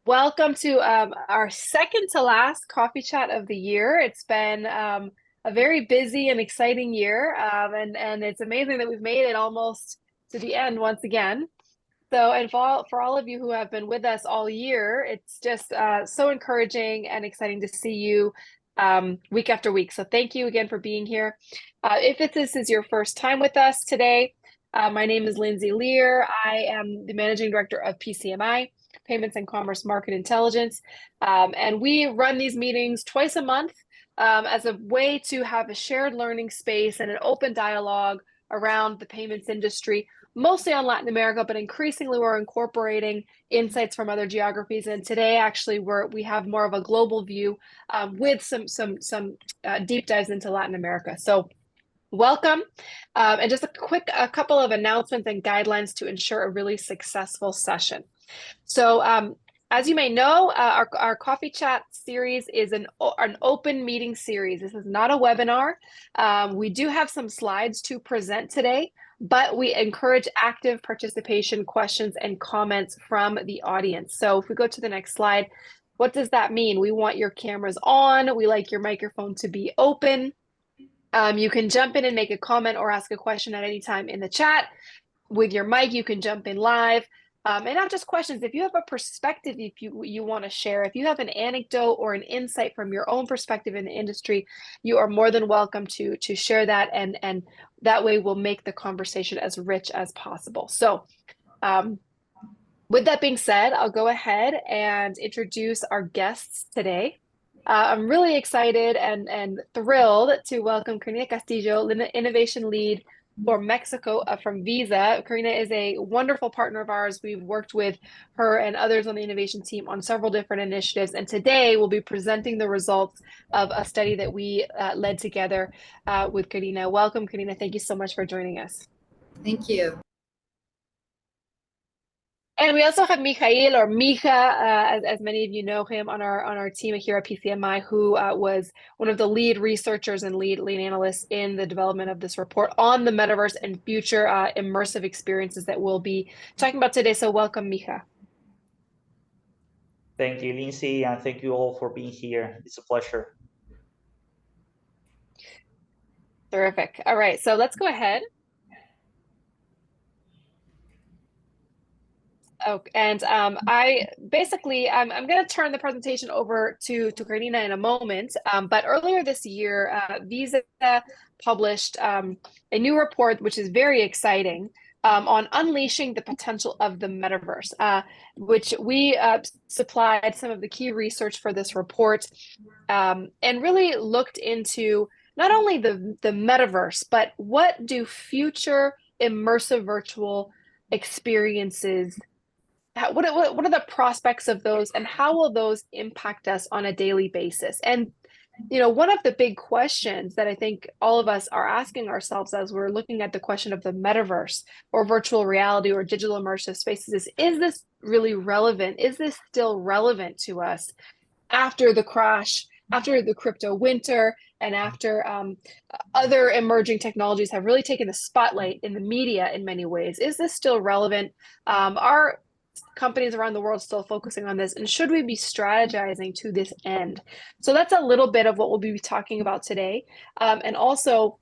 Welcome to our second to last coffee chat of the year. It's been a very busy and exciting year, and it's amazing that we've made it almost to the end once again. So, and for all of you who have been with us all year, it's just so encouraging and exciting to see you week after week. So, thank you again for being here. If this is your first time with us today, my name is Lindsay Lehr. I am the managing director of PCMI, Payments and Commerce Market Intelligence. And we run these meetings twice a month as a way to have a shared learning space and an open dialogue around the payments industry, mostly on Latin America, but increasingly we're incorporating insights from other geographies. And today, actually, we have more of a global view with some deep dives into Latin America. So welcome. And just a couple of announcements and guidelines to ensure a really successful session. So as you may know, our coffee chat series is an open meeting series. This is not a webinar. We do have some slides to present today, but we encourage active participation, questions, and comments from the audience. So if we go to the next slide, what does that mean? We want your cameras on. We like your microphone to be open. You can jump in and make a comment or ask a question at any time in the chat. With your mic, you can jump in live. And not just questions. If you have a perspective, if you want to share, if you have an anecdote or an insight from your own perspective in the industry, you are more than welcome to share that, and that way we'll make the conversation as rich as possible. So with that being said, I'll go ahead and introduce our guests today. I'm really excited and thrilled to welcome Karina Castillo, Innovation Lead for Mexico from Visa. Karina is a wonderful partner of ours. We've worked with her and others on the innovation team on several different initiatives. And today we'll be presenting the results of a study that we led together with Karina. Welcome, Karina. Thank you so much for joining us. Thank you. And we also have Mikhail, or Mija, as many of you know him, on our team here at PCMI, who was one of the lead researchers and lead analysts in the development of this report on the metaverse and future immersive experiences that we'll be talking about today. So welcome, Mija. Thank you, Lindsay, and thank you all for being here. It's a pleasure. Terrific. All right, so let's go ahead. Oh, and I'm going to turn the presentation over to Karina in a moment. But earlier this year, Visa published a new report, which is very exciting, on unleashing the potential of the metaverse, which we supplied some of the key research for this report, and really looked into not only the metaverse, but what do future immersive virtual experiences, what are the prospects of those, and how will those impact us on a daily basis? And one of the big questions that I think all of us are asking ourselves as we're looking at the question of the metaverse or virtual reality or digital immersive spaces is this really relevant? Is this still relevant to us after the crash, after the crypto winter, and after other emerging technologies have really taken the spotlight in the media in many ways? Is this still relevant? Are companies around the world still focusing on this, and should we be strategizing to this end? So that's a little bit of what we'll be talking about today, and also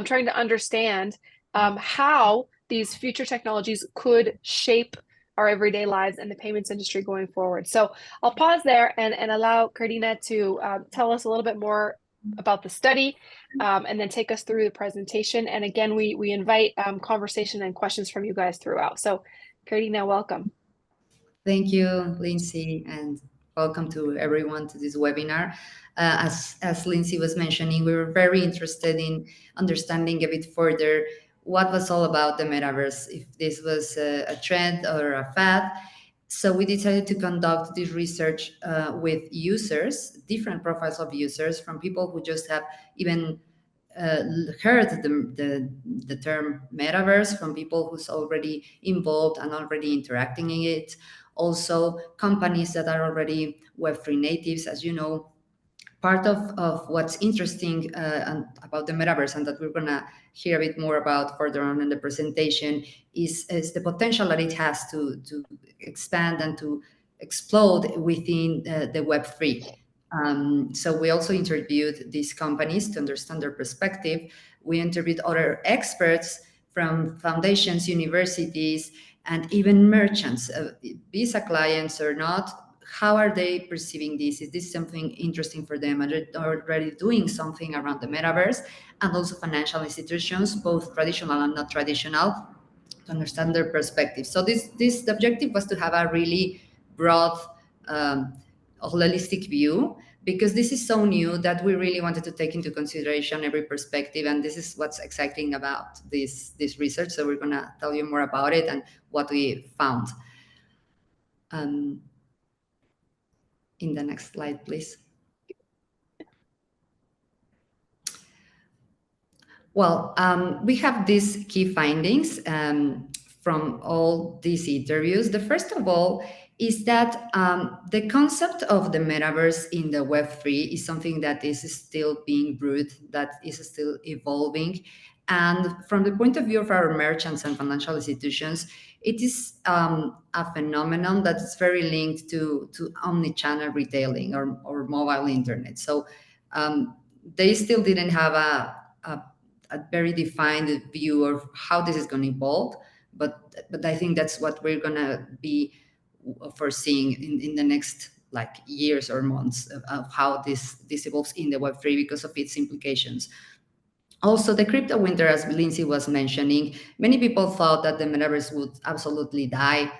trying to understand how these future technologies could shape our everyday lives and the payments industry going forward. So I'll pause there and allow Karina to tell us a little bit more about the study, and then take us through the presentation. And again, we invite conversation and questions from you guys throughout. So Karina, welcome. Thank you, Lindsay, and welcome to everyone to this webinar. As Lindsay was mentioning, we were very interested in understanding a bit further what was all about the metaverse, if this was a trend or a fad. So we decided to conduct this research with users, different profiles of users, from people who just have even heard the term metaverse, from people who's already involved and already interacting in it. Also, companies that are already Web3 natives. As you know, part of what's interesting about the metaverse, and that we're going to hear a bit more about further on in the presentation, is the potential that it has to expand and to explode within the Web3. So we also interviewed these companies to understand their perspective. We interviewed other experts from foundations, universities, and even merchants, Visa clients or not. How are they perceiving this? Is this something interesting for them? Are they already doing something around the metaverse? And also financial institutions, both traditional and not traditional, to understand their perspective. So the objective was to have a really broad, um, holistic view, because this is so new that we really wanted to take into consideration every perspective, and this is what's exciting about this research. So we're going to tell you more about it and what we found. In the next slide, please. Well, we have these key findings from all these interviews. The first of all is that the concept of the metaverse in the Web3 is something that is still being brewed, that is still evolving. And from the point of view of our merchants and financial institutions, it is a phenomenon that is very linked to omni-channel retailing or mobile internet. So they still didn't have a very defined view of how this is going to evolve, but I think that's what we're going to be foreseeing in the next like years or months of how this evolves in the Web3 because of its implications. Also, the crypto winter, as Lindsay was mentioning, many people thought that the metaverse would absolutely die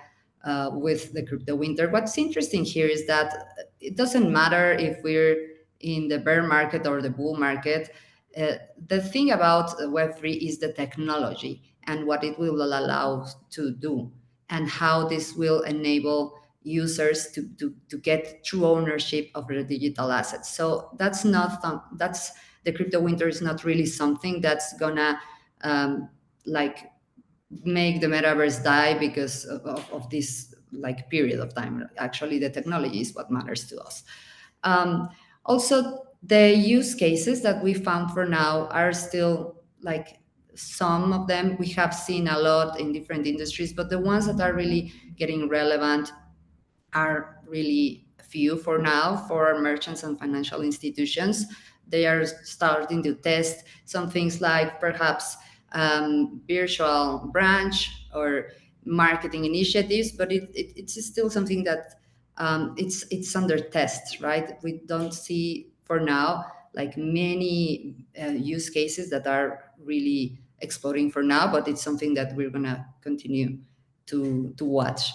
with the crypto winter. What's interesting here is that it doesn't matter if we're in the bear market or the bull market. The thing about Web3 is the technology and what it will allow to do, and how this will enable users to get true ownership of their digital assets. So that's not that's the crypto winter is not really something that's gonna like make the metaverse die because of this like period of time. Actually, the technology is what matters to us. Also, the use cases that we found for now are still like some of them we have seen a lot in different industries, but the ones that are really getting relevant are really few for now for our merchants and financial institutions. They are starting to test some things like perhaps virtual branch or marketing initiatives, but it's still something that it's under test, right? We don't see for now like many use cases that are really exploding for now, but it's something that we're gonna continue to watch.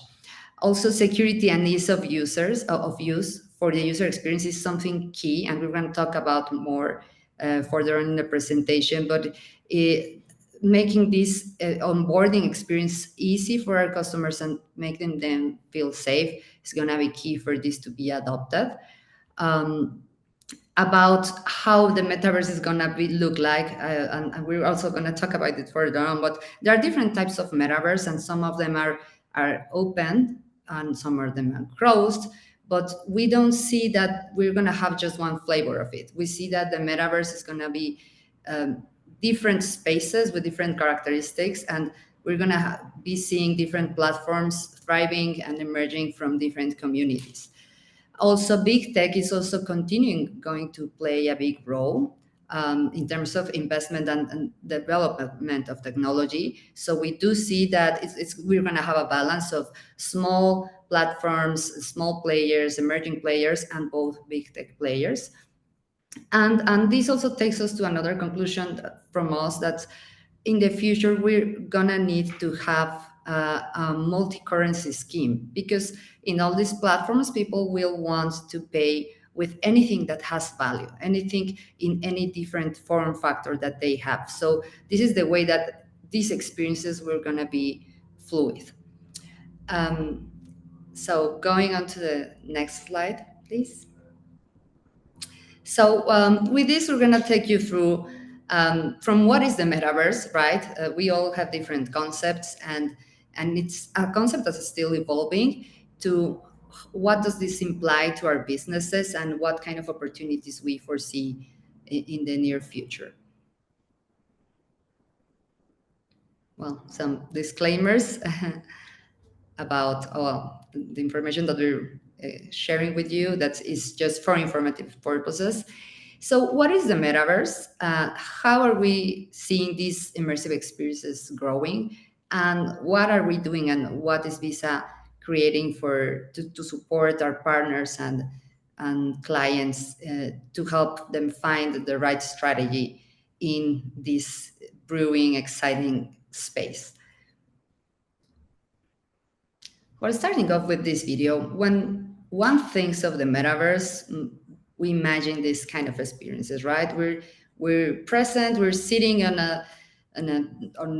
Also, security and ease of users of use for the user experience is something key, and we're going to talk about more further on in the presentation. But making this onboarding experience easy for our customers and making them feel safe is going to be key for this to be adopted. About how the metaverse is going to look like, and we're also going to talk about it further on. But there are different types of metaverse, and some of them are open and some of them are closed. But we don't see that we're going to have just one flavor of it. We see that the metaverse is going to be different spaces with different characteristics, and we're going to be seeing different platforms thriving and emerging from different communities. Also, big tech is also going to play a big role in terms of investment and development of technology. So we do see that we're going to have a balance of small platforms, small players, emerging players, and both big tech players. And this also takes us to another conclusion from us, that in the future we're gonna need to have a multi-currency scheme, because in all these platforms people will want to pay with anything that has value, anything in any different form factor that they have. So this is the way that these experiences were going to be fluid. So going on to the next slide, please. So with this, we're going to take you through from what is the metaverse, right? We all have different concepts, and it's a concept that's still evolving, to what does this imply to our businesses and what kind of opportunities we foresee in the near future. Well, some disclaimers. about the information that we're sharing with you. That is just for informative purposes. So, what is the metaverse? How are we seeing these immersive experiences growing? And what are we doing? And what is Visa creating to support our partners and clients to help them find the right strategy in this brewing, exciting space? Well, starting off with this video, when one thinks of the metaverse, we imagine this kind of experiences, right? We're present, we're sitting on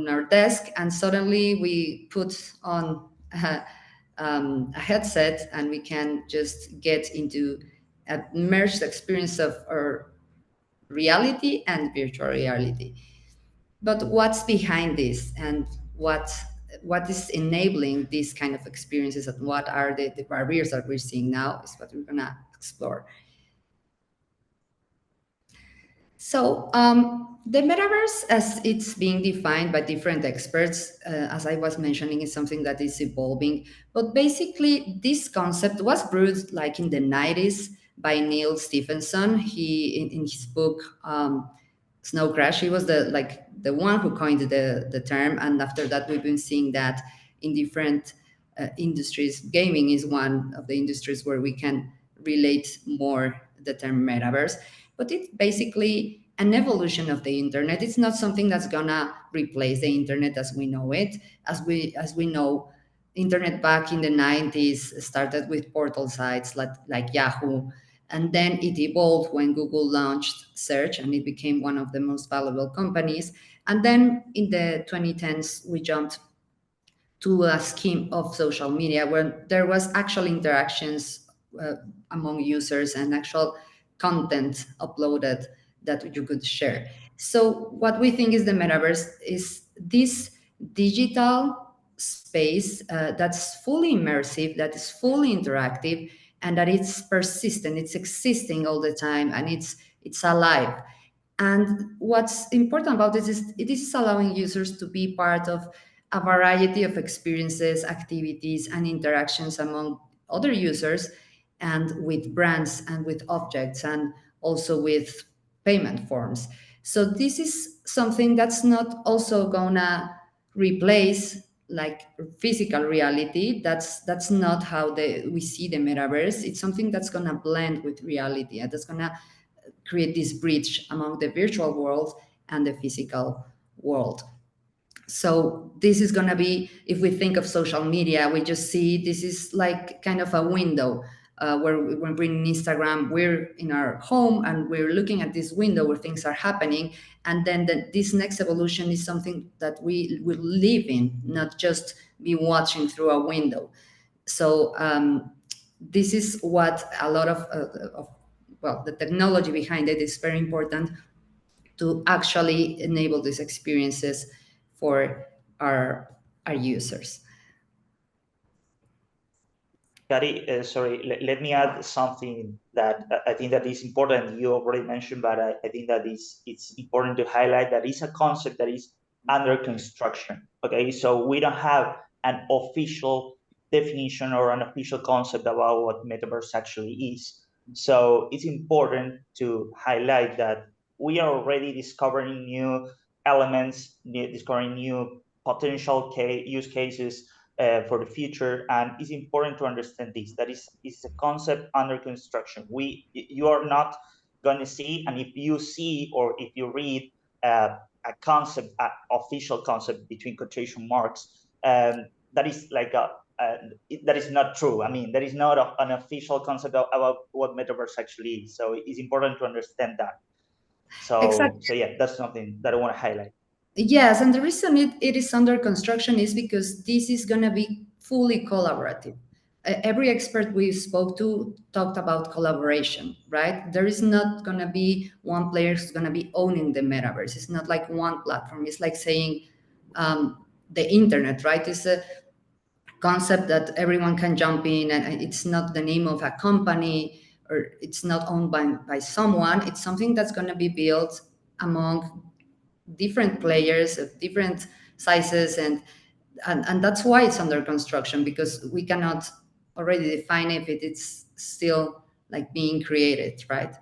our desk, and suddenly we put on a headset, and we can just get into a merged experience of our reality and virtual reality. But what's behind this, and what is enabling these kind of experiences, and what are the barriers that we're seeing now is what we're gonna explore. So the metaverse, as it's being defined by different experts, as I was mentioning, is something that is evolving. But basically, this concept was brewed like in the 90s by Neil Stephenson. He in his book Snow Crash, he was the one who coined the term, and after that, we've been seeing that in different industries. Gaming is one of the industries where we can relate more the term metaverse, but it's basically an evolution of the internet. It's not something that's gonna replace the internet as we know it. As we know, internet back in the 90s started with portal sites like Yahoo, and then it evolved when Google launched search, and it became one of the most valuable companies. And then in the 2010s, we jumped to a scheme of social media where there was actual interactions uh, among users and actual content uploaded that you could share. So what we think is the metaverse is this digital space that's fully immersive, that is fully interactive, and that it's persistent, it's existing all the time, and it's alive. And what's important about this is it is allowing users to be part of a variety of experiences, activities, and interactions among other users, and with brands, and with objects, and also with payment forms. So this is something that's not also gonna replace like physical reality. That's not how we see the metaverse. It's something that's gonna blend with reality, and that's gonna create this bridge among the virtual world and the physical world. So this is going to be, if we think of social media, we just see this is like kind of a window where when we're in Instagram, we're in our home and we're looking at this window where things are happening. And then this next evolution is something that we will live in, not just be watching through a window. So this is what a lot of well, the technology behind it is very important to actually enable these experiences for our users. Gary, sorry, let me add something that I think that is important. You already mentioned, but I think that it's important to highlight that it's a concept that is under construction. Okay, so we don't have an official definition or an official concept about what metaverse actually is. So it's important to highlight that we are already discovering new elements, discovering new potential use cases for the future, and it's important to understand this. That is a concept under construction. You are not going to see, and if you see or if you read a concept, official concept between quotation marks, that is like that is not true. I mean, there is not an official concept about what metaverse actually is. So it's important to understand that. Exactly. So yeah, that's something that I want to highlight. Yes, and the reason it is under construction is because this is going to be fully collaborative. Every expert we spoke to talked about collaboration, right? There is not going to be one player who's going to be owning the metaverse. It's not like one platform. It's like saying the internet, right? It's a concept that everyone can jump in, and it's not the name of a company, or it's not owned by someone. It's something that's going to be built among different players of different sizes and and that's why it's under construction, because we cannot already define if it's still like being created, right?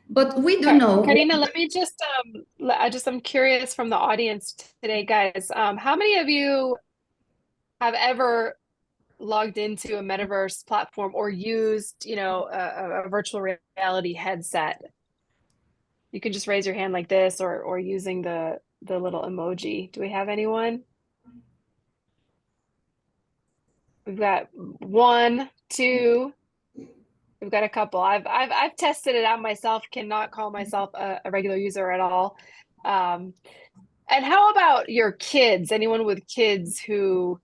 But we do know. Karina, let me just I'm curious from the audience today, guys. How many of you have ever logged into a metaverse platform or used, a virtual reality headset? You can just raise your hand like this, or using the little emoji. Do we have anyone? We've got one, two. We've got a couple. I've tested it out myself. Cannot call myself a regular user at all. And how about your kids? Anyone with kids who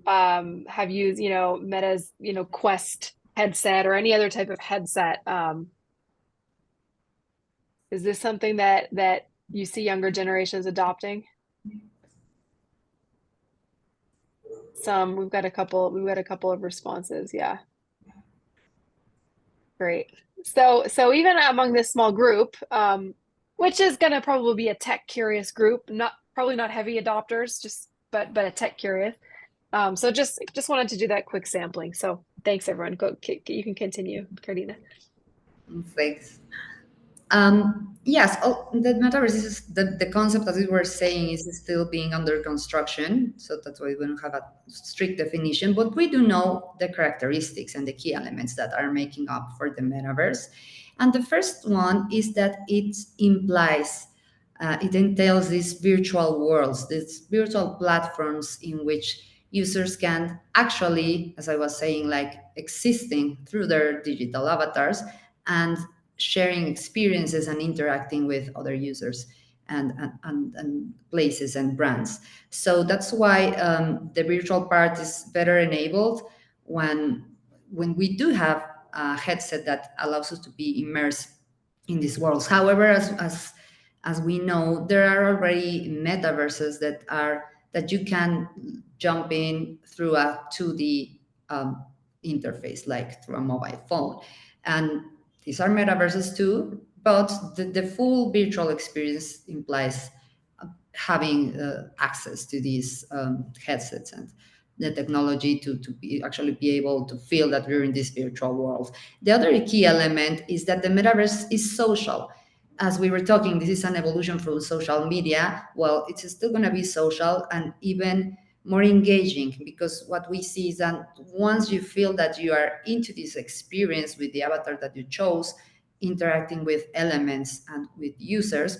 have used, Meta's, Quest headset or any other type of headset? Is this something that you see younger generations adopting? We've got a couple of responses. Yeah. Great. So even among this small group, which is going to probably be a tech curious group, probably not heavy adopters, but a tech curious. So just wanted to do that quick sampling. So thanks everyone. You can continue, Karina. Thanks. Yes, the metaverse is the concept, as we were saying, is still being under construction. So that's why we don't have a strict definition, but we do know the characteristics and the key elements that are making up for the metaverse. And the first one is that it entails these virtual worlds, these virtual platforms in which users can actually, as I was saying, like existing through their digital avatars and sharing experiences and interacting with other users and places and brands. So that's why the virtual part is better enabled when we do have a headset that allows us to be immersed in these worlds. However, as we know, there are already metaverses that you can jump in through a 2D interface, like through a mobile phone. And these are metaverses too, but the full virtual experience implies having access to these headsets and the technology to actually be able to feel that we're in this virtual world. The other key element is that the metaverse is social. As we were talking, this is an evolution from social media. Well, it's still going to be social and even more engaging, because what we see is that once you feel that you are into this experience with the avatar that you chose, interacting with elements and with users,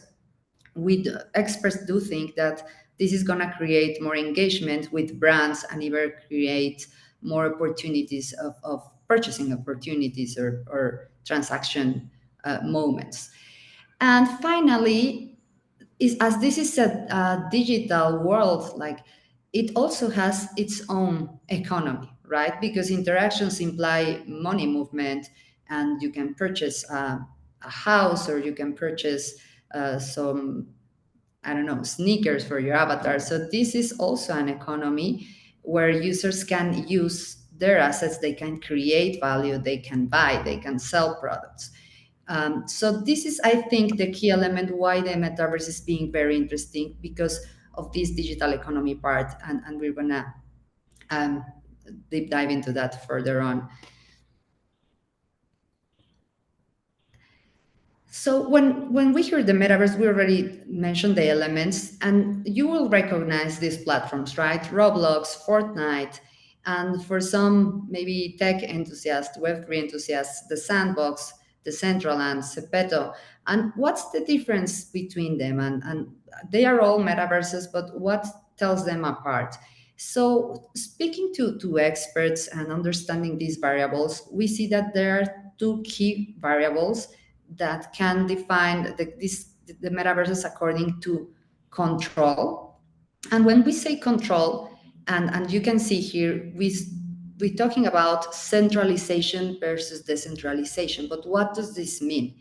experts do think that this is going to create more engagement with brands and even create more opportunities of purchasing opportunities or transaction moments. And finally, as this is a digital world, like it also has its own economy, right? Because interactions imply money movement, and you can purchase a house, or you can purchase some, I don't know, sneakers for your avatar. So this is also an economy where users can use their assets, they can create value, they can buy, they can sell products. So this is, I think, the key element why the metaverse is being very interesting, because of this digital economy part, and we're gonna deep dive into that further on. So when we hear the metaverse, we already mentioned the elements, and you will recognize these platforms, right? Roblox, Fortnite, and for some maybe tech enthusiasts, Web3 enthusiasts, the Sandbox, Decentraland, Zepeto. And what's the difference between them? And they are all metaverses, but what tells them apart? So speaking to experts and understanding these variables, we see that there are two key variables that can define the metaverses according to control. And when we say control, and you can see here, we're talking about centralization versus decentralization. But what does this mean?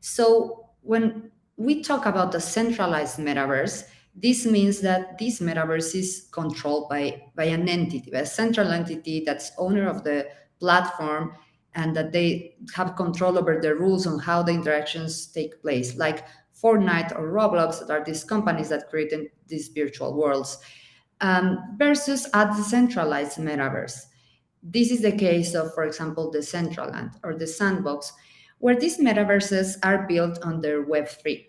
So when we talk about the centralized metaverse, this means that this metaverse is controlled by an entity, by a central entity that's owner of the platform, and that they have control over the rules on how the interactions take place. Like, Fortnite or Roblox, that are these companies that create these virtual worlds, versus a decentralized metaverse. This is the case of, for example, the Decentraland or the Sandbox, where these metaverses are built under Web3.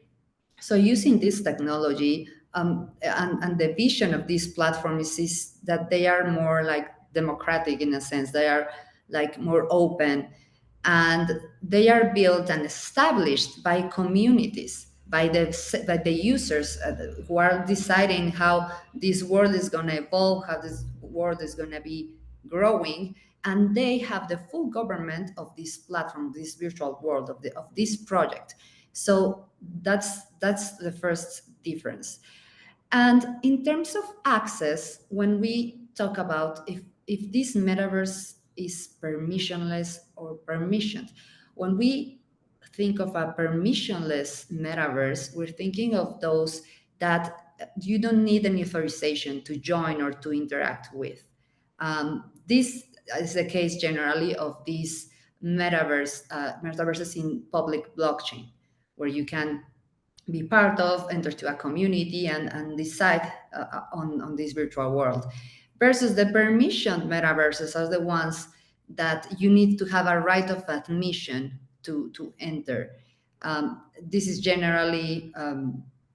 So using this technology, and the vision of this platform is that they are more like democratic in a sense. They are like more open, and they are built and established by communities, by the users who are deciding how this world is going to evolve, how this world is going to be growing, and they have the full government of this platform, this virtual world of this project. So that's the first difference. And in terms of access, when we talk about if this metaverse is permissionless or permissioned, when we think of a permissionless metaverse, we're thinking of those that you don't need any authorization to join or to interact with. This is the case generally of these metaverses in public blockchain, where you can be part of, enter to a community, and decide on this virtual world. Versus the permissioned metaverses are the ones that you need to have a right of admission to enter. This is generally,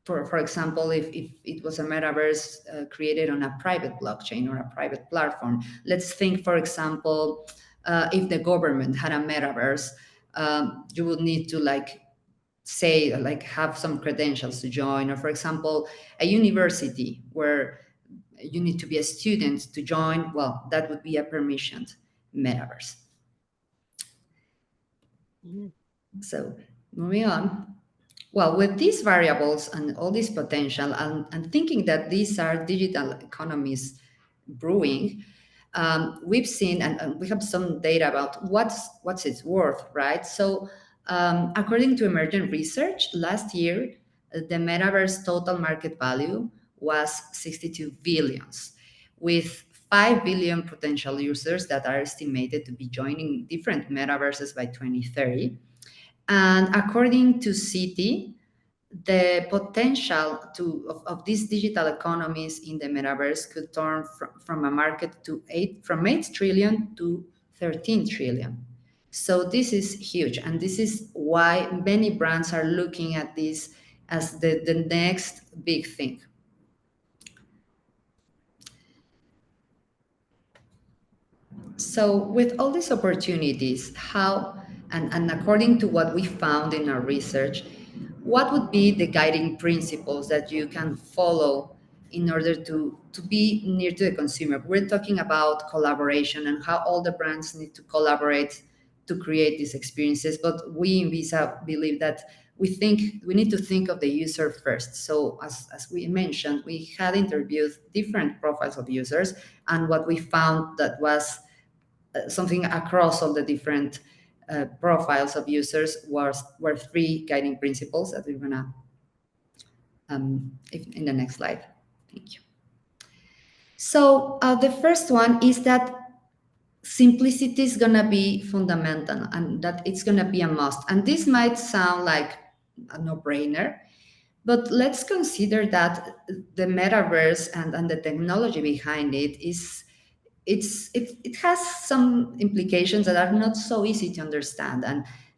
for example, if it was a metaverse created on a private blockchain or a private platform. Let's think, for example, if the government had a metaverse, you would need to say have some credentials to join, or for example a university where you need to be a student to join. Well, that would be a permissioned metaverse. Mhm. So moving on, well, with these variables and all this potential, and thinking that these are digital economies brewing, we've seen, and we have some data about what's its worth, right? So according to emergent research, last year the metaverse total market value was 62 billions, with 5 billion potential users that are estimated to be joining different metaverses by 2030. And according to Citi, the potential of these digital economies in the metaverse could turn from a market from 8 trillion to 13 trillion. So this is huge, and this is why many brands are looking at this as the next big thing. So with all these opportunities, how, and according to what we found in our research, what would be the guiding principles that you can follow in order to be near to the consumer? We're talking about collaboration and how all the brands need to collaborate to create these experiences. But we in Visa believe that we need to think of the user first. So as we mentioned, we had interviewed different profiles of users, and what we found that was something across all the different profiles of users were three guiding principles that we're gonna in the next slide. Thank you. So the first one is that simplicity is gonna be fundamental, and that it's gonna be a must. And this might sound like a no-brainer, but let's consider that the metaverse and the technology behind it it has some implications that are not so easy to understand,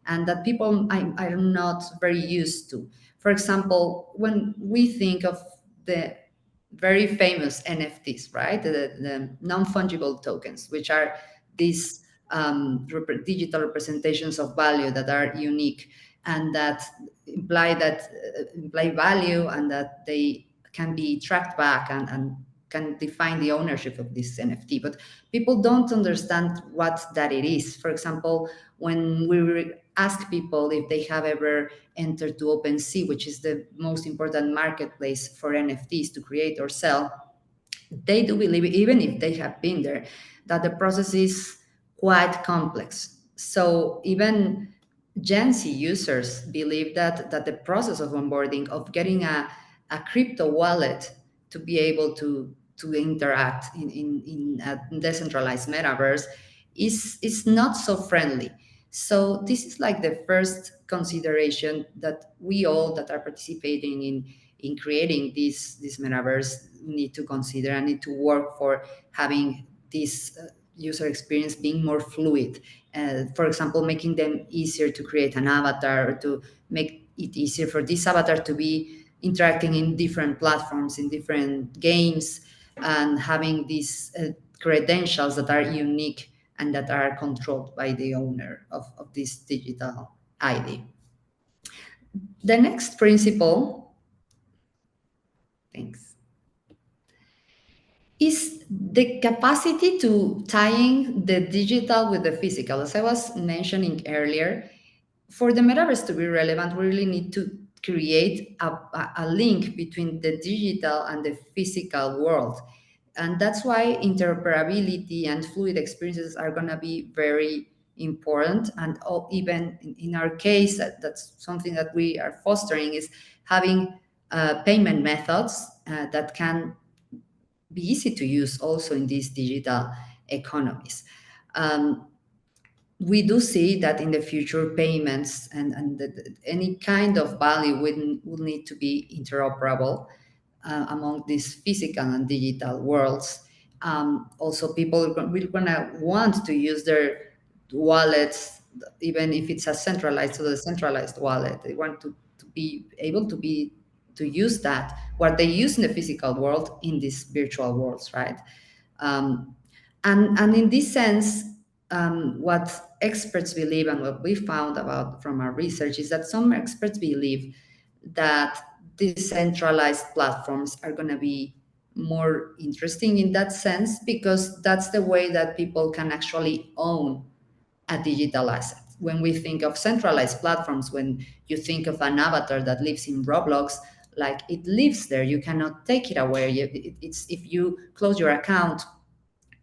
and that people are not very used to. For example, when we think of the very famous NFTs, right, the non-fungible tokens, which are these digital representations of value that are unique and that imply value, and that they can be tracked back and can define the ownership of this NFT. But people don't understand what that it is. For example, when we ask people if they have ever entered to OpenSea, which is the most important marketplace for NFTs to create or sell, they do believe, even if they have been there, that the process is quite complex. So even Gen Z users believe that the process of onboarding, of getting a crypto wallet to be able to interact in a decentralized metaverse is not so friendly. So this is like the first consideration that we all that are participating in creating this metaverse need to consider and need to work for having this user experience being more fluid. For example, making them easier to create an avatar, or to make it easier for this avatar to be interacting in different platforms, in different games, and having these credentials that are unique and that are controlled by the owner of this digital ID. The next principle, thanks, is the capacity to tying the digital with the physical. As I was mentioning earlier, for the metaverse to be relevant, we really need to create a link between the digital and the physical world. And that's why interoperability and fluid experiences are going to be very important. And even in our case, that's something that we are fostering, is having payment methods that can be easy to use also in these digital economies. We do see that in the future payments and any kind of value will need to be interoperable among these physical and digital worlds. Also, people will gonna want to use their wallets, even if it's a centralized or decentralized wallet. They want to be able to use that what they use in the physical world in these virtual worlds, right? Um, and in this sense, what experts believe and what we found about from our research is that some experts believe that decentralized platforms are going to be more interesting in that sense, because that's the way that people can actually own a digital asset. When we think of centralized platforms, when you think of an avatar that lives in Roblox, like it lives there, you cannot take it away. It's if you close your account,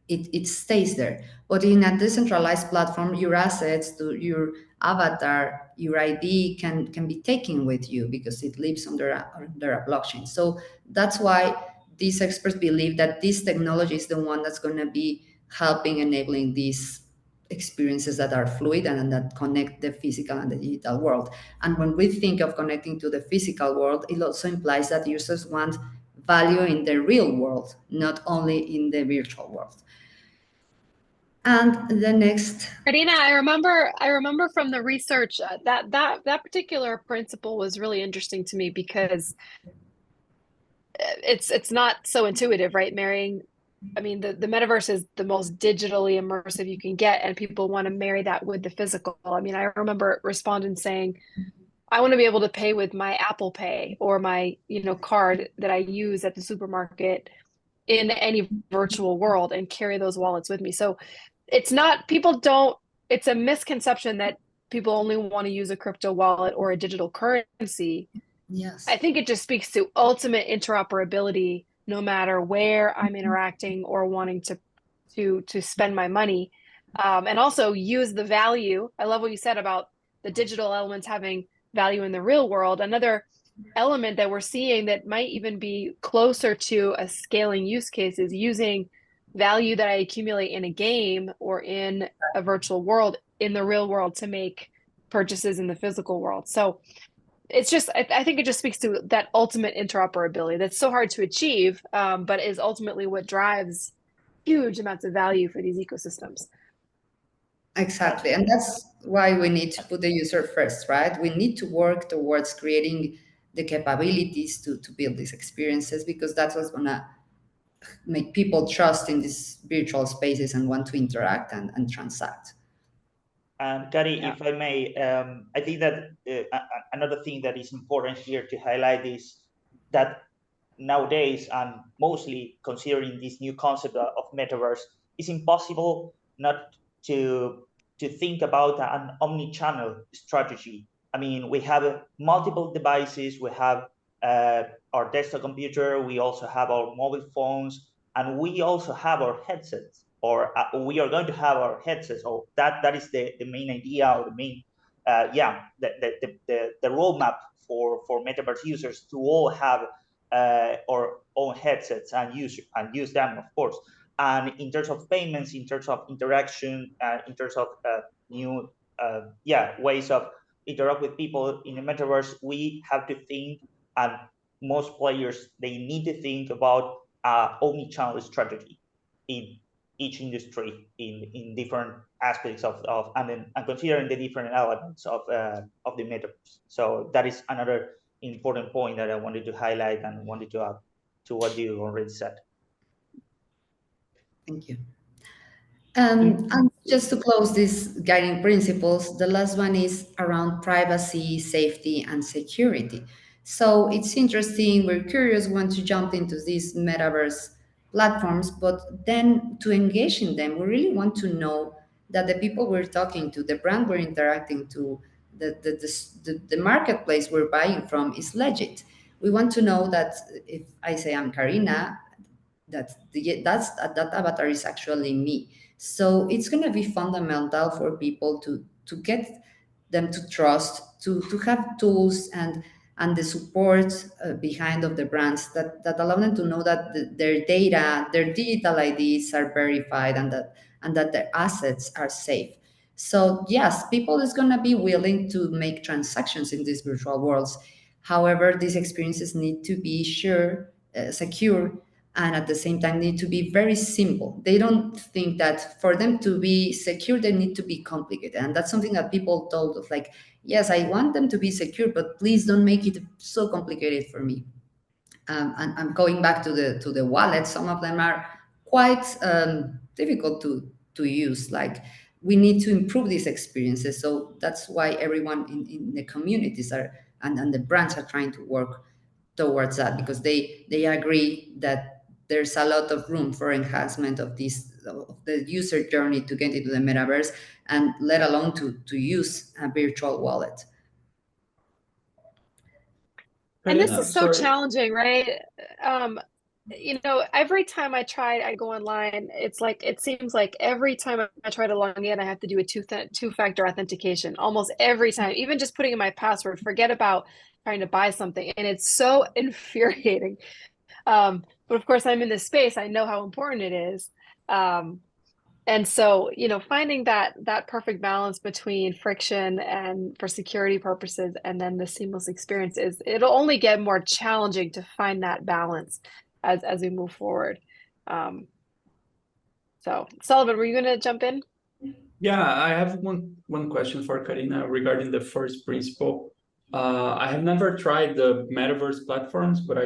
it stays there. But in a decentralized platform, your assets, to your avatar, your ID can be taken with you because it lives under a blockchain. So that's why these experts believe that this technology is the one that's going to be helping enabling these experiences that are fluid and that connect the physical and the digital world. And when we think of connecting to the physical world, it also implies that users want value in the real world, not only in the virtual world. And the next, Karina, I remember from the research that particular principle was really interesting to me because it's not so intuitive, right? Marrying, I mean, the metaverse is the most digitally immersive you can get, and people want to marry that with the physical. I mean, I remember respondents saying, I want to be able to pay with my Apple Pay or my, card that I use at the supermarket in any virtual world and carry those wallets with me. So it's not, people don't, it's a misconception that people only want to use a crypto wallet or a digital currency. yes, I think it just speaks to ultimate interoperability no matter where I'm interacting or wanting to spend my money. And also use the value. I love what you said about the digital elements having value in the real world. Another element that we're seeing that might even be closer to a scaling use case is using value that I accumulate in a game or in a virtual world in the real world to make purchases in the physical world. So it's just, I think it just speaks to that ultimate interoperability that's so hard to achieve, but is ultimately what drives huge amounts of value for these ecosystems. exactly. And that's why we need to put the user first, right? We need to work towards creating the capabilities to build these experiences, because that's what's going to make people trust in these virtual spaces and want to interact and transact. And Kari, Yeah. if I may, I think that another thing that is important here to highlight is that nowadays, and mostly considering this new concept of metaverse, it's impossible not to think about an omni-channel strategy. I mean, we have multiple devices. We have our desktop computer. We also have our mobile phones, and we also have our headsets, or we are going to have our headsets. So that is the main idea, or the main the roadmap for metaverse users to all have our own headsets and use them, of course. And in terms of payments, in terms of interaction, in terms of new ways of interact with people in the metaverse, we have to think, and most players, they need to think about omni-channel strategy in each industry in different aspects of and considering the different elements of the metaverse. So that is another important point that I wanted to highlight and wanted to add to what you already said. Thank you. And just to close these guiding principles, the last one is around privacy, safety, and security. So it's interesting, we're curious, want to jump into these metaverse platforms, but then to engage in them, we really want to know that the people we're talking to, the brand we're interacting to, the marketplace we're buying from is legit. We want to know that if I say I'm Karina, that avatar is actually me. So it's going to be fundamental for people to get them to trust, to have tools and the support behind of the brands that allow them to know that their data, their digital IDs are verified, and that their assets are safe. So yes, people is going to be willing to make transactions in these virtual worlds. However, these experiences need to be secure, and at the same time need to be very simple. They don't think that for them to be secure, they need to be complicated. And that's something that people told us, like, yes, I want them to be secure, but please don't make it so complicated for me. And I'm going back to the wallet. Some of them are quite difficult to use. Like, we need to improve these experiences. So that's why everyone in the communities are and the brands are trying to work towards that, because they agree that there's a lot of room for enhancement of the user journey to get into the metaverse, and let alone to use a virtual wallet. And this is so challenging, right? Every time I go online, it seems like every time I try to log in, I have to do a two-factor authentication almost every time, even just putting in my password, forget about trying to buy something. And it's so infuriating. But of course, I'm in this space. I know how important it is. And so, finding that perfect balance between friction and for security purposes, and then the seamless experience it'll only get more challenging to find that balance as we move forward. So Sullivan, were you going to jump in? Yeah, I have one question for Karina regarding the first principle. I have never tried the metaverse platforms, but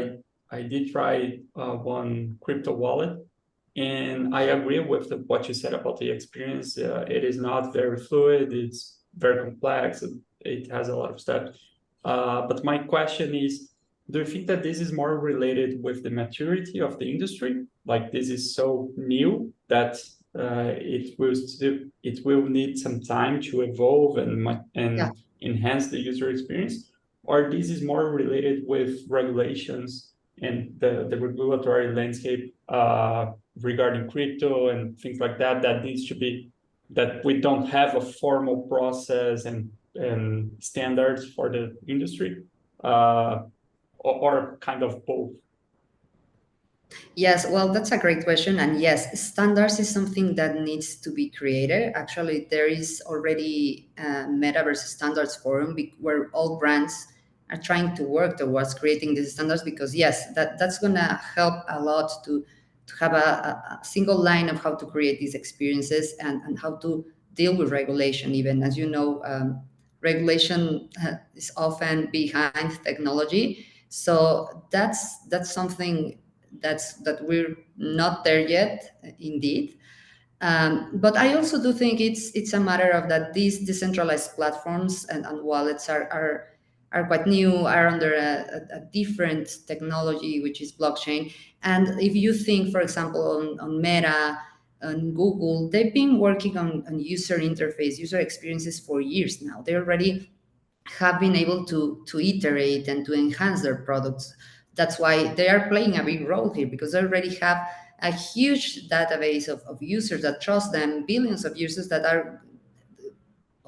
I did try one crypto wallet. And I agree with what you said about the experience. It is not very fluid. It's very complex. It has a lot of steps. But my question is, do you think that this is more related with the maturity of the industry? Like, this is so new that it will need some time to evolve and enhance the user experience? Or this is more related with regulations and the regulatory landscape regarding crypto and things like that needs to be, that we don't have a formal process and standards for the industry, or kind of both? Yes, well, that's a great question. And yes, standards is something that needs to be created. Actually, there is already a Metaverse Standards Forum where all brands are trying to work towards creating these standards, because yes, that's going to help a lot to have a single line of how to create these experiences, and how to deal with regulation. Even, as you know, regulation is often behind technology. So that's something that we're not there yet, indeed. But I also do think it's a matter of that these decentralized platforms and wallets are quite new, are under a different technology, which is blockchain. And if you think, for example, on Meta and Google, they've been working on user interface, user experiences for years now. They already have been able to iterate and to enhance their products. That's why they are playing a big role here, because they already have a huge database of users that trust them, billions of users that are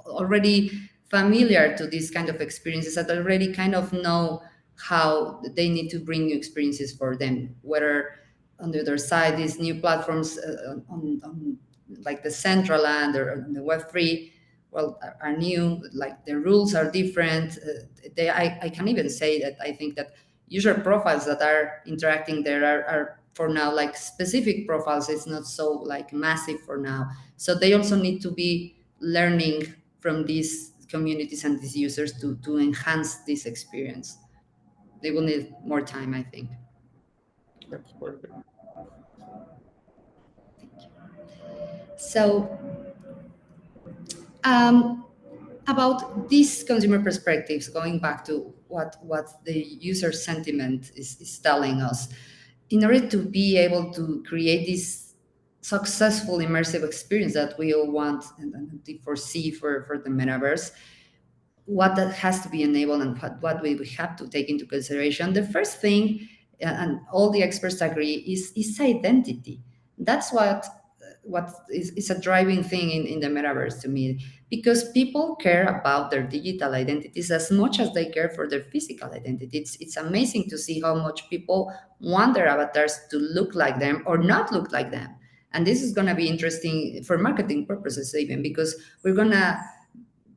already familiar to these kind of experiences, that already kind of know how they need to bring new experiences for them, whether on the other side, these new platforms on like the Central Land or on the Web3, well, are new, like the rules are different. I can even say that I think that user profiles that are interacting there are for now like specific profiles. It's not so like massive for now. So they also need to be learning from these communities and these users to enhance this experience. They will need more time, I think. That's perfect. So about these consumer perspectives, going back to what the user sentiment is telling us, in order to be able to create this successful immersive experience that we all want and foresee for the metaverse, what that has to be enabled and what we have to take into consideration. The first thing, and all the experts agree, is identity. That's what is a driving thing in the metaverse to me, because people care about their digital identities as much as they care for their physical identity. It's amazing to see how much people want their avatars to look like them or not look like them. And this is going to be interesting for marketing purposes even, because we're going to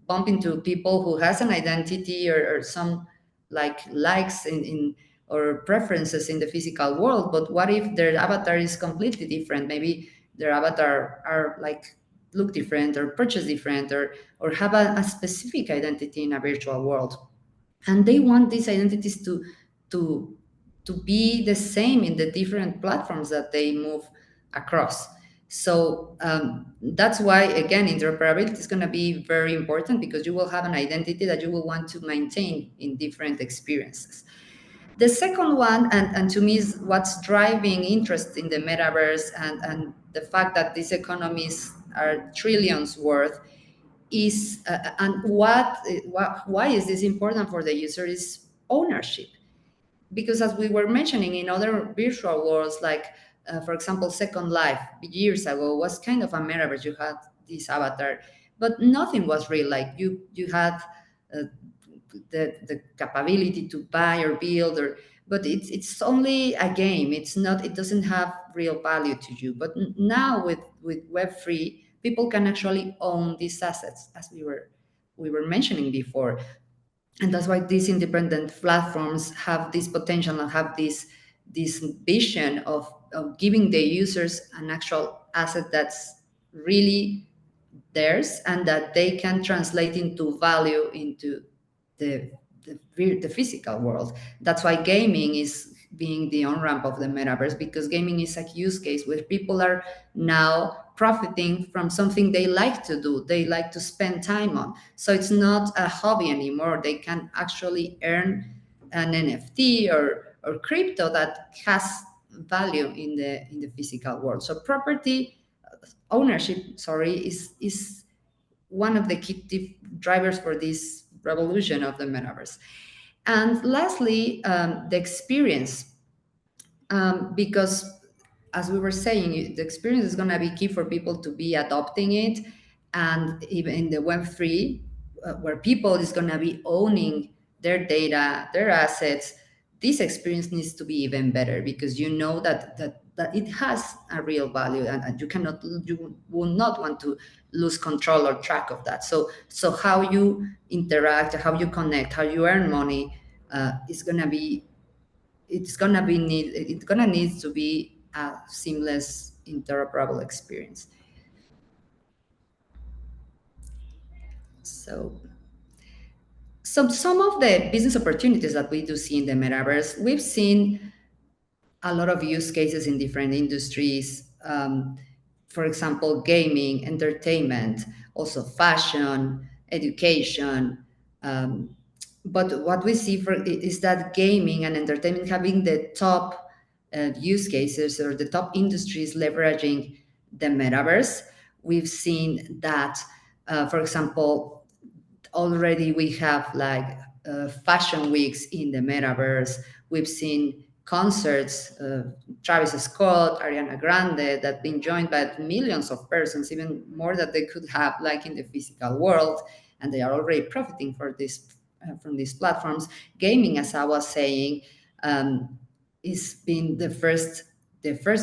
bump into people who has an identity or some like likes in or preferences in the physical world, but what if their avatar is completely different? Maybe their avatar are like look different or purchase different or have a specific identity in a virtual world, and they want these identities to to be the same in the different platforms that they move across. So that's why, again, interoperability is going to be very important, because you will have an identity that you will want to maintain in different experiences. The second one, and to me is what's driving interest in the metaverse and the fact that these economies are trillions worth, is and why is this important for the user, is ownership. Because as we were mentioning, in other virtual worlds, like for example Second Life years ago was kind of a metaverse. You had this avatar, but nothing was real. Like you had uh, the capability to buy or build, or but it's only a game. It's not, it doesn't have real value to you. But now with Web3, people can actually own these assets, as we were mentioning before. And that's why these independent platforms have this potential and have this vision of giving the users an actual asset that's really theirs, and that they can translate into value into the the physical world. That's why gaming is being the on-ramp of the metaverse, because gaming is a use case where people are now profiting from something they like to do, they like to spend time on. So it's not a hobby anymore. They can actually earn an NFT or crypto that has value in the physical world. So property ownership, sorry, is one of the key drivers for this revolution of the metaverse. And lastly, the experience, because as we were saying, the experience is going to be key for people to be adopting it. And even in the Web3, where people is going to be owning their data, their assets, this experience needs to be even better, because you know that it has a real value, and you will not want to lose control or track of that. So how you interact, how you connect, how you earn money is going to be it's gonna need to be a seamless interoperable experience. So some of the business opportunities that we do see in the metaverse, we've seen a lot of use cases in different industries. For example, gaming, entertainment, also fashion, education. Um, but what we see is that gaming and entertainment having the top use cases or the top industries leveraging the metaverse. We've seen that, for example, already we have like fashion weeks in the metaverse. We've seen concerts, Travis Scott, Ariana Grande, that been joined by millions of persons, even more than they could have like in the physical world, and they are already profiting for this from these platforms. Gaming, as I was saying, is been the first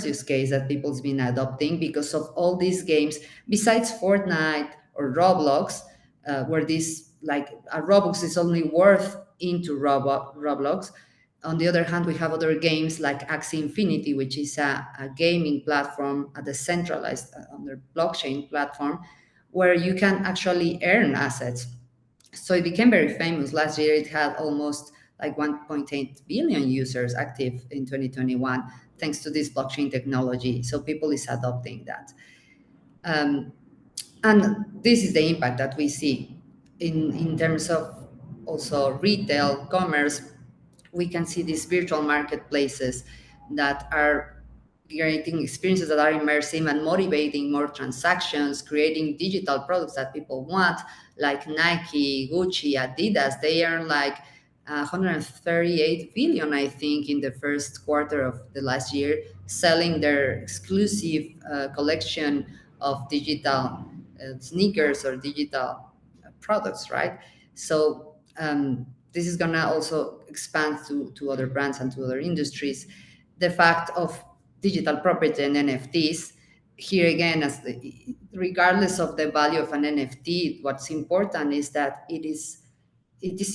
use case that people's been adopting, because of all these games, besides Fortnite or Roblox. We've seen that, for example, Lindsay Lehr, that is the founder of Immersive, that where this like a Robux is only worth into Roblox. On the other hand, we have other games like Axie Infinity, which is a gaming platform, a decentralized under blockchain platform, where you can actually earn assets. So it became very famous. Last year, it had almost like 1.8 billion users active in 2021, thanks to this blockchain technology. So people is adopting that. And this is the impact that we see in terms of also retail, commerce. We can see these virtual marketplaces that are creating experiences that are immersive and motivating more transactions, creating digital products that people want, like Nike, Gucci, Adidas. They earn like 138 billion, I think, in the first quarter of the last year, selling their exclusive collection of digital sneakers or digital products, right? So this is gonna also expand to other brands and to other industries. The fact of digital property and NFTs, here again, regardless of the value of an NFT, what's important is that it is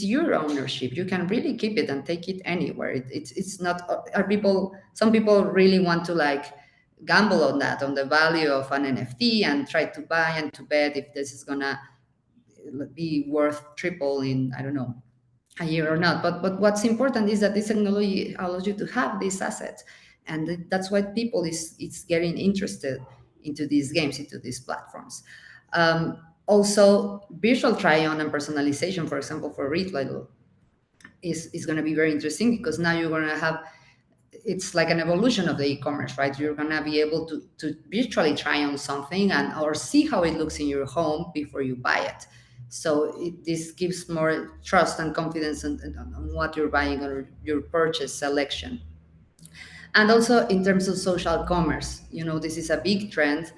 your ownership. You can really keep it and take it anywhere. It's not. Are people? Some people really want to like gamble on that, on the value of an NFT, and try to buy and to bet if this is gonna be worth triple in, I don't know, a year or not. But what's important is that this technology allows you to have these assets, and that's why people is getting interested into these games, into these platforms. Also, virtual try-on and personalization, for example, for retail, is going to be very interesting, because now you're going to have, it's like an evolution of the e-commerce, right? You're going to be able to virtually try on something and or see how it looks in your home before you buy it. So this gives more trust and confidence on what you're buying or your purchase selection. And also in terms of social commerce, this is a big trend.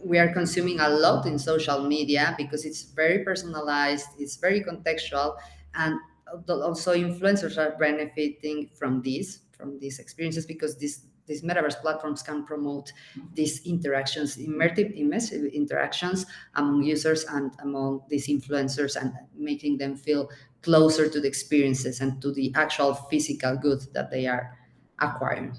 We are consuming a lot in social media because it's very personalized, it's very contextual, and also influencers are benefiting from these experiences, because these metaverse platforms can promote these interactions, immersive interactions among users and among these influencers, and making them feel closer to the experiences and to the actual physical goods that they are acquiring.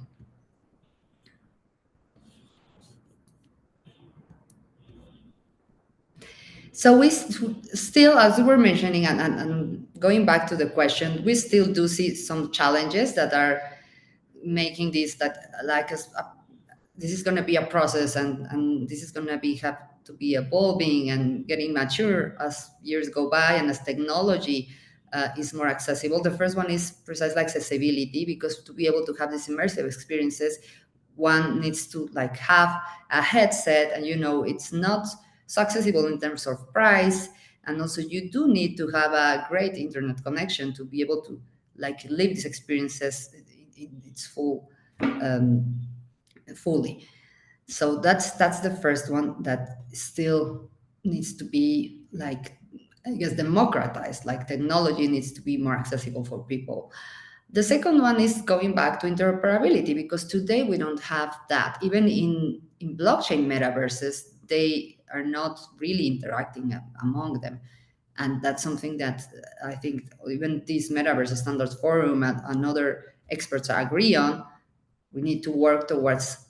So we still, as we were mentioning, and going back to the question, we still do see some challenges that are making this, that like this is going to be a process, and this is going to have to be evolving and getting mature as years go by and as technology is more accessible. The first one is precisely accessibility, because to be able to have these immersive experiences, one needs to like have a headset, and it's not so accessible in terms of price, and also you do need to have a great internet connection to be able to like live these experiences in its fully. So that's the first one that still needs to be like, I guess, democratized. Like technology needs to be more accessible for people. The second one is going back to interoperability, because today we don't have that. Even in blockchain metaverses, they are not really interacting among them. And that's something that I think even this Metaverse Standards Forum and other experts agree on. We need to work towards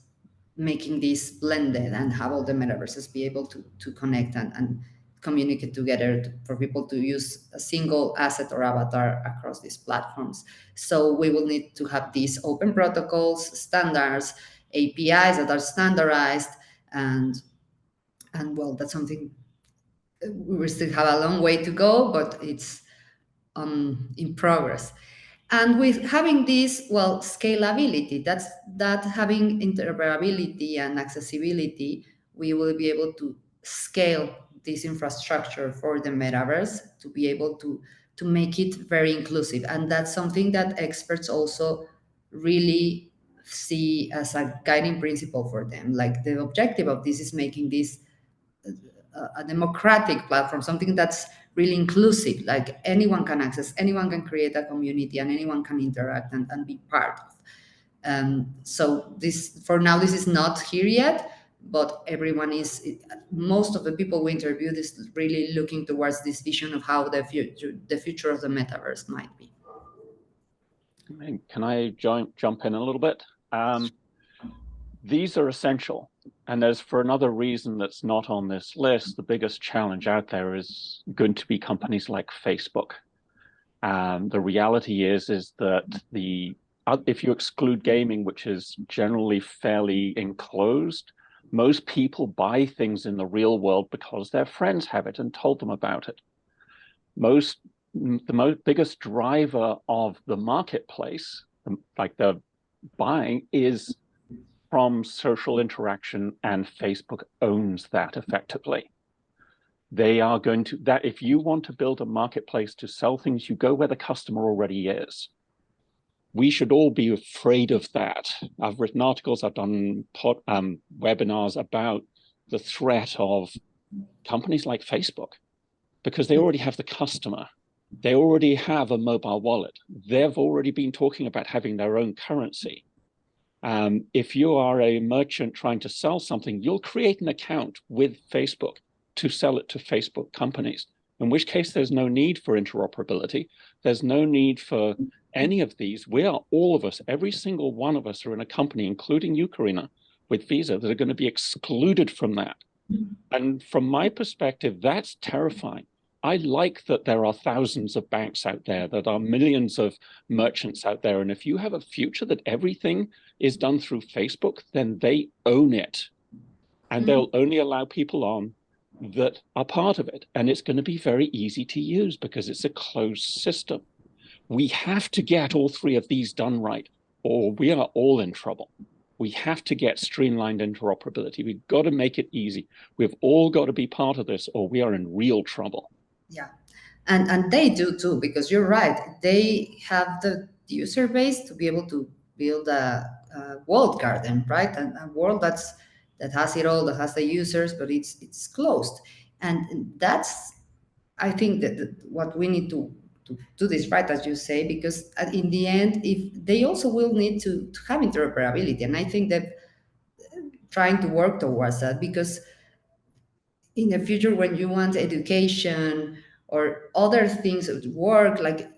making this blended and have all the metaverses be able to connect and communicate together for people to use a single asset or avatar across these platforms. So we will need to have these open protocols, standards, APIs that are standardized, and well, that's something we will still have a long way to go, but it's in progress. And with having this, well, scalability, that having interoperability and accessibility, we will be able to scale this infrastructure for the metaverse to be able to make it very inclusive. And that's something that experts also really see as a guiding principle for them. Like the objective of this is making this a democratic platform, something that's really inclusive, like anyone can access, anyone can create a community, and anyone can interact and be part of. So this, for now, this is not here yet, but everyone is, most of the people we interviewed is really looking towards this vision of how the future of the metaverse might be. Can I jump in a little bit? These are essential. And there's, for another reason that's not on this list, the biggest challenge out there is going to be companies like Facebook. The reality is that if you exclude gaming, which is generally fairly enclosed, most people buy things in the real world because their friends have it and told them about it. The biggest driver of the marketplace, like the buying, is from social interaction, and Facebook owns that effectively. They are going to, that if you want to build a marketplace to sell things, you go where the customer already is. We should all be afraid of that. I've written articles, I've done webinars about the threat of companies like Facebook, because they already have the customer. They already have a mobile wallet. They've already been talking about having their own currency. If you are a merchant trying to sell something, you'll create an account with Facebook to sell it to Facebook companies, in which case there's no need for interoperability. There's no need for any of these. We are, all of us, every single one of us are in a company, including you, Karina, with Visa, that are going to be excluded from that. And from my perspective, that's terrifying. I like that there are thousands of banks out there, that are millions of merchants out there. And if you have a future that everything is done through Facebook, then they own it. And they'll only allow people on that are part of it. And it's going to be very easy to use because it's a closed system. We have to get all three of these done right, or we are all in trouble. We have to get streamlined interoperability. We've got to make it easy. We've all got to be part of this, or we are in real trouble. Yeah, and they do too, because you're right. They have the user base to be able to build a walled garden, right? And a world that has it all, that has the users, but it's closed. And that's, I think that what we need to do this right, as you say, because in the end, if they also will need to have interoperability, and I think that trying to work towards that, because in the future, when you want education or other things to work, like,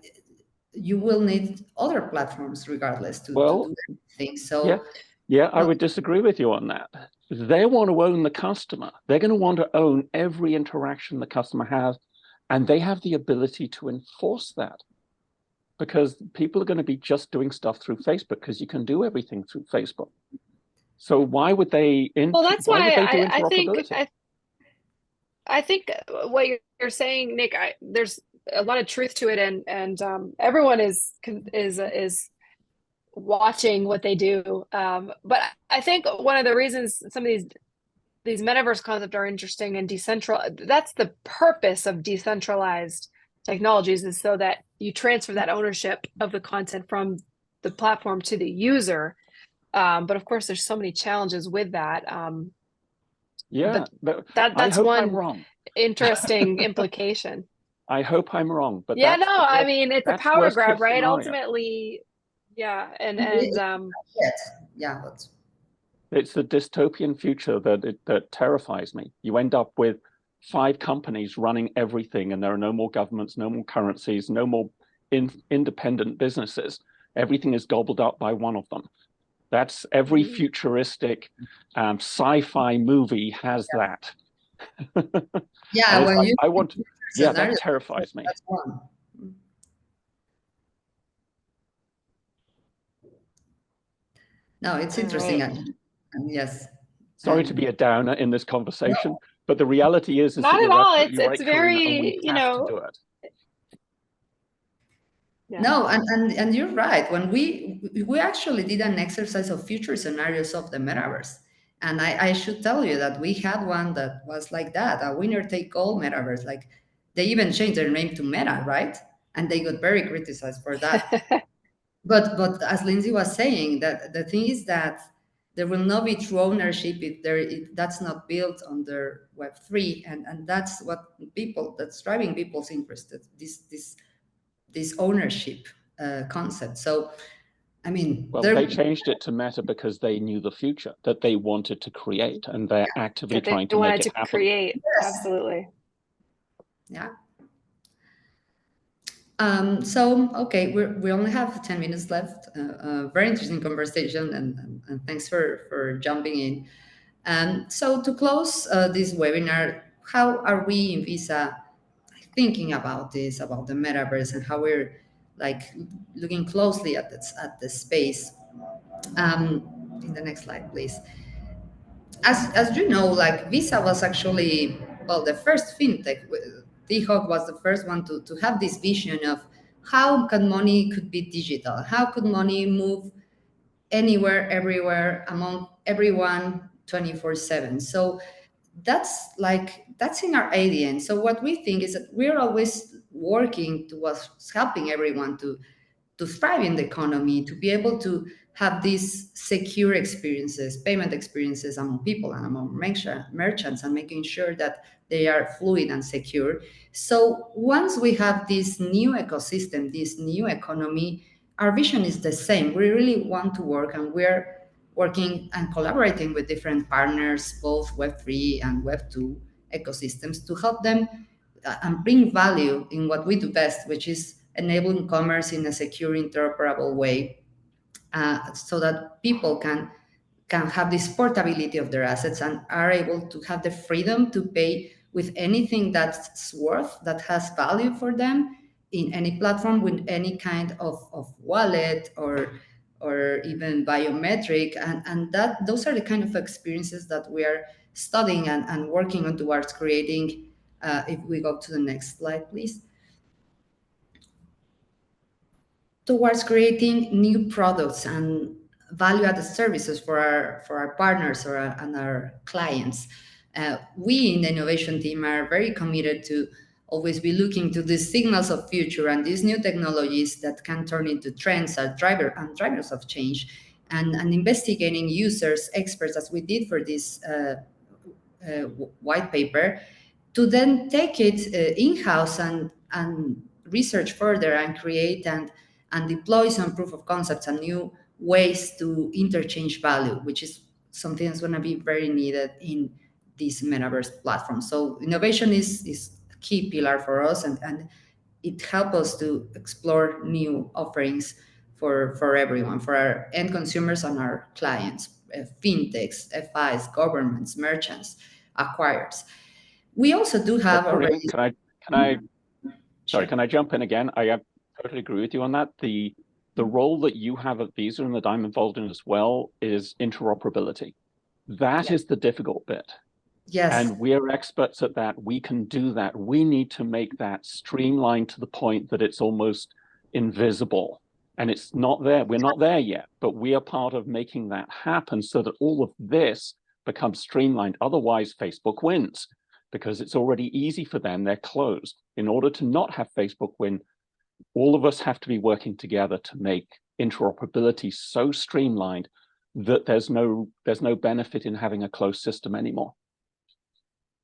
you will need other platforms regardless to do things. So yeah, I would disagree with you on that. They want to own the customer. They're going to want to own every interaction the customer has, and they have the ability to enforce that, because people are going to be just doing stuff through Facebook, because you can do everything through Facebook. So why would they? Well, that's why I think what you're saying, Nick, there's a lot of truth to it, and everyone is watching what they do. But I think one of the reasons some of these metaverse concepts are interesting and decentralized, that's the purpose of decentralized technologies, is so that you transfer that ownership of the content from the platform to the user. But of course, there's so many challenges with that. That's one interesting implication. I hope I'm wrong, but yeah, no, I mean, it's a power grab, right? Ultimately, yeah, and yeah, but it's the dystopian future that terrifies me. You end up with 5 companies running everything, and there are no more governments, no more currencies, no more independent businesses. Everything is gobbled up by one of them. That's every futuristic sci-fi movie has that. Yeah, when I want to, yeah, that terrifies me. That's one. No, it's interesting. Right. And yes. Sorry to be a downer in this conversation, but the reality is not that at all. It's right, very, Karina, and we have to do it. Yeah. No, and you're right. When we actually did an exercise of future scenarios of the metaverse, and I should tell you that we had one that was like that, a winner take all metaverse. Like, they even changed their name to Meta, right? And they got very criticized for that. but as Lindsay was saying, that the thing is that there will not be true ownership if that's not built under Web3, and that's that's driving people's interest. This ownership concept. So I mean, Well, they changed it to Meta because they knew the future that they wanted to create, and they're actively trying to make it happen. Create. Yes. Absolutely. Yeah. So, okay, we only have 10 minutes left. Very interesting conversation, and thanks for jumping in. So to close this webinar, how are we in Visa thinking about this, about the metaverse, and how we're like looking closely at the space? In the next slide, please. As you know, like Visa was actually, well, the first fintech. T-Hawk was the first one to have this vision of how can money could be digital, how could money move anywhere, everywhere, among everyone, 24/7. So that's in our ADN. So what we think is that we're always working towards helping everyone to thrive in the economy, to be able to have these secure experiences, payment experiences among people and among merchants, and making sure that they are fluid and secure. So once we have this new ecosystem, this new economy, our vision is the same. We really want to work, and we're working and collaborating with different partners, both Web3 and Web2 ecosystems, to help them and bring value in what we do best, which is enabling commerce in a secure, interoperable way, so that people can have this portability of their assets and are able to have the freedom to pay with anything that's that has value for them in any platform, with any kind of wallet or even biometric, and that those are the kind of experiences that we are studying and working on towards creating. If we go to the next slide, please. Towards creating new products and value-added services for our partners and our clients. We in the innovation team are very committed to always be looking to these signals of future and these new technologies that can turn into trends and drivers of change, and investigating users, experts, as we did for this white paper, to then take it in-house and research further and create and deploy some proof of concepts and new ways to interchange value, which is something that's going to be very needed in this metaverse platform. So innovation is a key pillar for us, and it helps us to explore new offerings for everyone, for our end consumers and our clients, fintechs, FIs, governments, merchants, acquirers. We also do have already. Can I jump in again? I totally agree with you on that. The role that you have at Visa and that I'm involved in as well is interoperability. That is the difficult bit. Yes. And we're experts at that. We can do that. We need to make that streamlined to the point that it's almost invisible. And it's not there. We're not there yet, but we are part of making that happen so that all of this becomes streamlined. Otherwise, Facebook wins because it's already easy for them. They're closed. In order to not have Facebook win, all of us have to be working together to make interoperability so streamlined that there's no benefit in having a closed system anymore.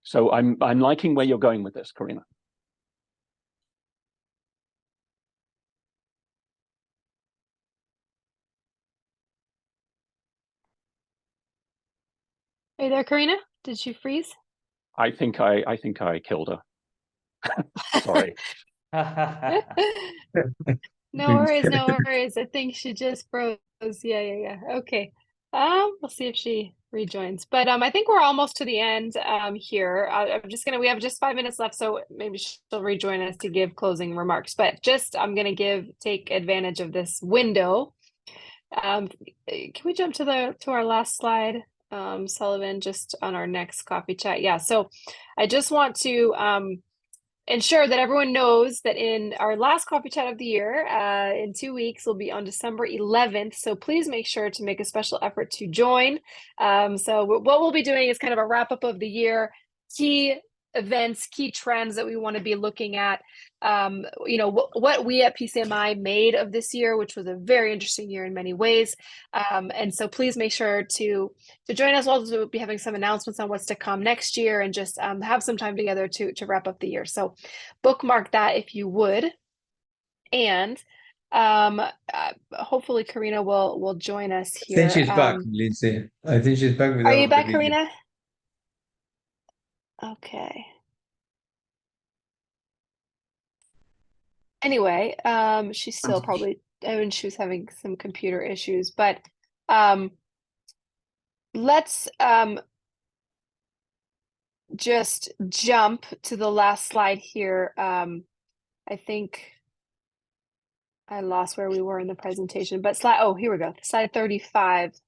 So I'm liking where you're going with this, Karina. Are you there, Karina? Did she freeze? I think I killed her. Sorry. No worries. I think she just froze. Yeah. Okay. We'll see if she rejoins. But I think we're almost to the end here. We have just 5 minutes left, so maybe she'll rejoin us to give closing remarks. But I'm gonna take advantage of this window. Can we jump to our last slide, Sullivan, just on our next coffee chat? Yeah. So I just want to ensure that everyone knows that in our last coffee chat of the year, in 2 weeks, will be on December 11th. So please make sure to make a special effort to join. So what we'll be doing is kind of a wrap up of the year, key events, key trends that we want to be looking at. What we at PCMI made of this year, which was a very interesting year in many ways. And so please make sure to join us. We'll be having some announcements on what's to come next year, and just have some time together to wrap up the year. So bookmark that if you would. And Hopefully Karina will join us I think here. she's back, Lindsay. I think she's back Are without you the back, video. Karina? Okay. Anyway, she's still probably, I mean, she was having some computer issues, but let's just jump to the last slide here. I think I lost where we were in the presentation, but here we go. Slide 35,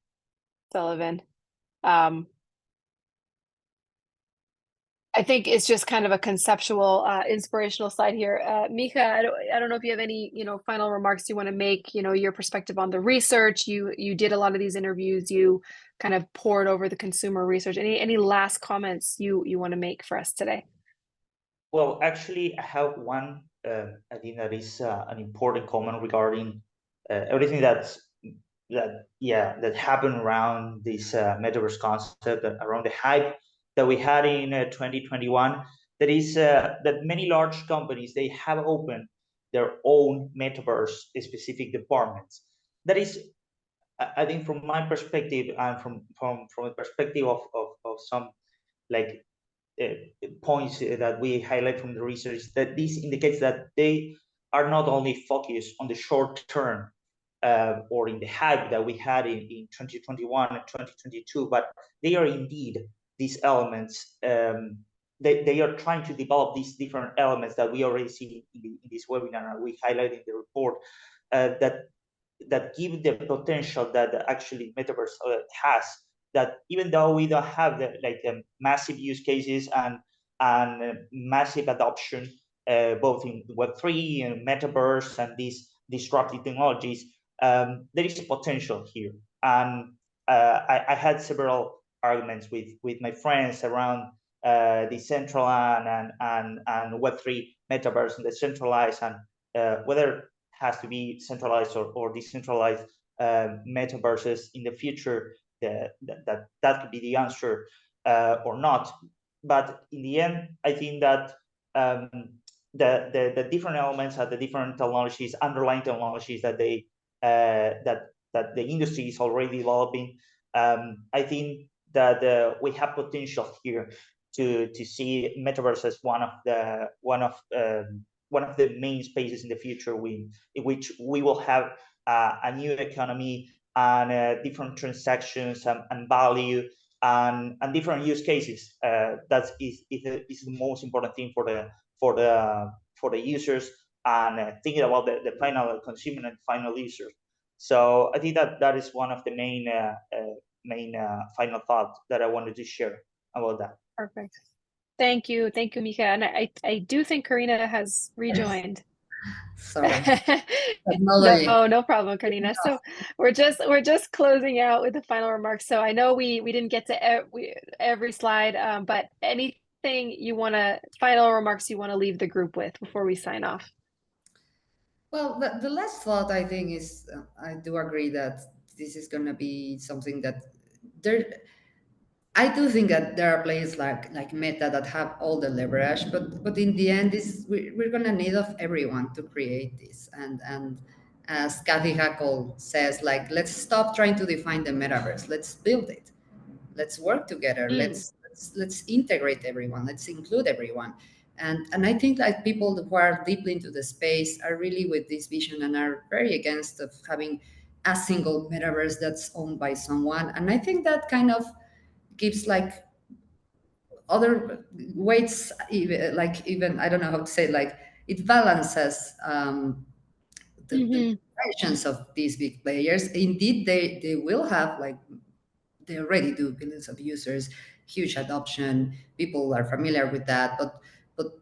Sullivan. I think it's just kind of a conceptual, inspirational slide here. Mika, I don't know if you have any, final remarks you want to make, your perspective on the research. You did a lot of these interviews, you kind of poured over the consumer research. Any last comments you want to make for us today? Well, actually, I have one. I think that is an important comment regarding everything that happened around this metaverse concept, around the hype that we had in 2021. That is that many large companies, they have opened their own metaverse specific departments. That is, I think, from my perspective and from the perspective of some like points that we highlight from the research, that this indicates that they are not only focused on the short term or in the hype that we had in 2021 and 2022, but they are indeed these elements. They are trying to develop these different elements that we already see in this webinar and we highlight in the report, that give the potential that actually Metaverse has. That even though we don't have the massive use cases and massive adoption, both in Web3 and Metaverse and these disruptive technologies, there is potential here. And I had several arguments with my friends around decentralized and Web3 Metaverse and decentralized, and whether has to be centralized or decentralized metaverses in the future. That could be the answer or not. But in the end, I think that the different elements are the different technologies, underlying technologies that they that the industry is already developing. I think that we have potential here to see metaverse as one of the main spaces in the future in which we will have a new economy and different transactions and value and different use cases. That is the most important thing for the users, and thinking about the final consumer and final user. So I think that is one of the main final thoughts that I wanted to share about that. Perfect. Thank you, Mika. And I do think Karina has rejoined. Sorry. Technology. No problem, Karina. So we're just closing out with the final remarks. So I know we didn't get to every slide, but anything final remarks you want to leave the group with before we sign off? Well, the last thought I think is I do agree that this is going to be something that there. I do think that there are players like Meta that have all the leverage, but in the end, we're going to need of everyone to create this. And as Kathy Hackle says, like, let's stop trying to define the metaverse. Let's build it. Let's work together. Let's integrate everyone. Let's include everyone. And I think that people who are deeply into the space are really with this vision and are very against of having a single metaverse that's owned by someone. And I think that kind of gives like other weights, even I don't know how to say it, like it balances the actions of these big players. Indeed, they will have like they already do billions of users, huge adoption. People are familiar with that, but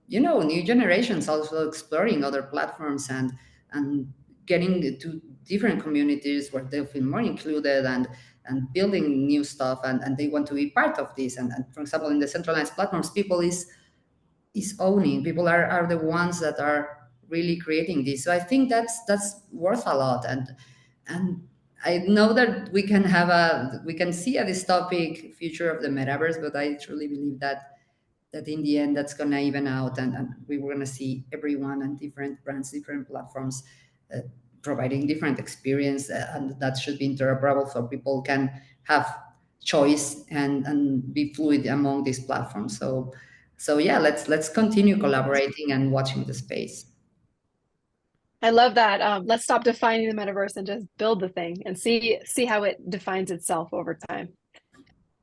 new generations also exploring other platforms and getting to different communities where they feel more included and building new stuff and they want to be part of this. And for example, in the centralized platforms, people is owning. People are the ones that are really creating this. So I think that's worth a lot. And I know that we can see a dystopic future of the metaverse, but I truly believe that in the end that's gonna even out and we were gonna see everyone and different brands, different platforms providing different experience, and that should be interoperable so people can have choice and be fluid among these platforms. So yeah, let's continue collaborating and watching the space. I love that. Let's stop defining the metaverse and just build the thing and see how it defines itself over time.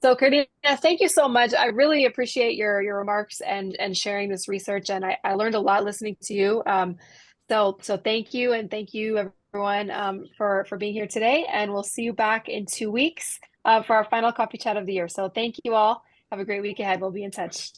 So Karina, thank you so much. I really appreciate your remarks and sharing this research, and I learned a lot listening to you. So thank you, and thank you everyone for being here today, and we'll see you back in 2 weeks for our final coffee chat of the year. So thank you all. Have a great week ahead. We'll be in touch.